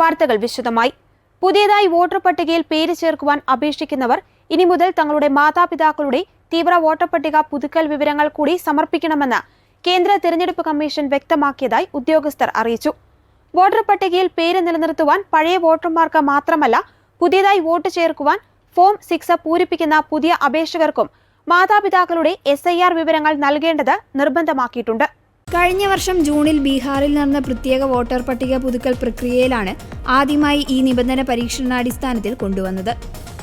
വാർത്തകൾ വിശദമായി. പുതിയതായി വോട്ടർ പട്ടികയിൽ പേര് ചേർക്കുവാൻ അപേക്ഷിക്കുന്നവർ ഇനി മുതൽ തങ്ങളുടെ മാതാപിതാക്കളുടെ തീവ്ര വോട്ടർ പട്ടിക പുതുക്കൽ വിവരങ്ങൾ കൂടി സമർപ്പിക്കണമെന്ന് കേന്ദ്ര തിരഞ്ഞെടുപ്പ് കമ്മീഷൻ വ്യക്തമാക്കിയതായി ഉദ്യോഗസ്ഥർ അറിയിച്ചു. വോട്ടർ പട്ടികയിൽ പേര് നിലനിർത്തുവാൻ പഴയ വോട്ടർമാർക്ക് മാത്രമല്ല, പുതിയതായി വോട്ട് ചേർക്കുവാൻ ഫോം 6 പൂരിപ്പിക്കുന്ന പുതിയ അപേക്ഷകർക്കും മാതാപിതാക്കളുടെ SIR വിവരങ്ങൾ നൽകേണ്ടത് നിർബന്ധമാക്കിയിട്ടുണ്ട്. കഴിഞ്ഞ വർഷം ജൂണിൽ ബീഹാറിൽ നടന്ന പ്രത്യേക വോട്ടർ പട്ടിക പുതുക്കൽ പ്രക്രിയയിലാണ് ആദ്യമായി ഈ നിബന്ധന പരീക്ഷണാടിസ്ഥാനത്തിൽ കൊണ്ടുവന്നത്.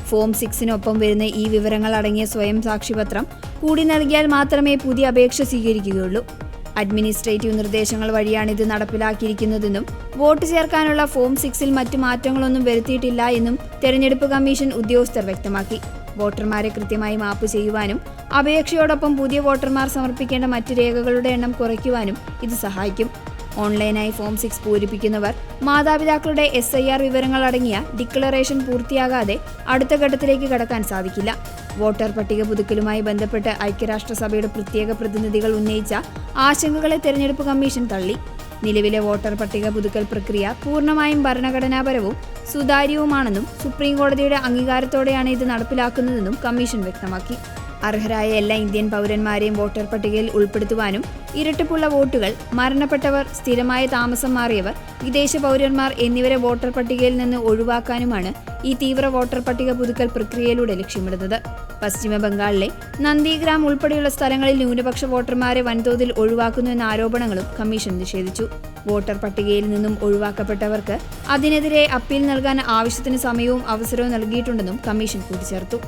ഫോം 6 വരുന്ന ഈ വിവരങ്ങൾ അടങ്ങിയ സ്വയം സാക്ഷ്യപത്രം കൂടി നൽകിയാൽ മാത്രമേ പുതിയ അപേക്ഷ സ്വീകരിക്കുകയുള്ളൂ. അഡ്മിനിസ്ട്രേറ്റീവ് നിർദ്ദേശങ്ങൾ വഴിയാണ് ഇത് നടപ്പിലാക്കിയിരിക്കുന്നതെന്നും വോട്ട് ചേർക്കാനുള്ള ഫോം 6 മറ്റു മാറ്റങ്ങളൊന്നും വരുത്തിയിട്ടില്ല എന്നും തെരഞ്ഞെടുപ്പ് കമ്മീഷൻ ഉദ്യോഗസ്ഥർ വ്യക്തമാക്കി. വോട്ടർമാരെ കൃത്യമായി മാപ്പ് ചെയ്യുവാനും അപേക്ഷയോടൊപ്പം പുതിയ വോട്ടർമാർ സമർപ്പിക്കേണ്ട മറ്റ് രേഖകളുടെ എണ്ണം കുറയ്ക്കുവാനും ഇത് സഹായിക്കും. ഓൺലൈനായി ഫോം 6 പൂരിപ്പിക്കുന്നവർ മാതാപിതാക്കളുടെ SIR വിവരങ്ങൾ അടങ്ങിയ ഡിക്ലറേഷൻ പൂർത്തിയാകാതെ അടുത്ത ഘട്ടത്തിലേക്ക് കടക്കാൻ സാധിക്കില്ല. വോട്ടർ പട്ടിക പുതുക്കലുമായി ബന്ധപ്പെട്ട് ഐക്യരാഷ്ട്രസഭയുടെ പ്രത്യേക പ്രതിനിധികൾ ഉന്നയിച്ച ആശങ്കകളെ തെരഞ്ഞെടുപ്പ് കമ്മീഷൻ തള്ളി. നിലവിലെ വോട്ടർ പട്ടിക പുതുക്കൽ പ്രക്രിയ പൂർണ്ണമായും ഭരണഘടനാപരവും സുതാര്യവുമാണെന്നും സുപ്രീം കോടതിയുടെ അംഗീകാരത്തോടെയാണ് ഇത് നടപ്പിലാക്കുന്നതെന്നും കമ്മീഷൻ വ്യക്തമാക്കി. അർഹരായ എല്ലാ ഇന്ത്യൻ പൗരന്മാരെയും വോട്ടർ പട്ടികയിൽ ഉൾപ്പെടുത്തുവാനും ഇരട്ടിപ്പുള്ള വോട്ടുകൾ, മരണപ്പെട്ടവർ, സ്ഥിരമായ താമസം മാറിയവർ, വിദേശ പൗരന്മാർ എന്നിവരെ വോട്ടർ പട്ടികയിൽ നിന്ന് ഒഴിവാക്കാനുമാണ് ഈ തീവ്ര വോട്ടർ പട്ടിക പുതുക്കൽ പ്രക്രിയയിലൂടെ ലക്ഷ്യമിടുന്നത്. പശ്ചിമ ബംഗാളിലെ നന്ദിഗ്രാം ഉൾപ്പെടെയുള്ള സ്ഥലങ്ങളിൽ ന്യൂനപക്ഷ വോട്ടർമാരെ വൻതോതിൽ ഒഴിവാക്കുന്നുവെന്ന ആരോപണങ്ങളും കമ്മീഷൻ നിഷേധിച്ചു. വോട്ടർ പട്ടികയിൽ നിന്നും ഒഴിവാക്കപ്പെട്ടവർക്ക് അതിനെതിരെ അപ്പീൽ നൽകാൻ ആവശ്യത്തിന് സമയവും അവസരവും നൽകിയിട്ടുണ്ടെന്നും കമ്മീഷൻ കൂട്ടിച്ചേർത്തു.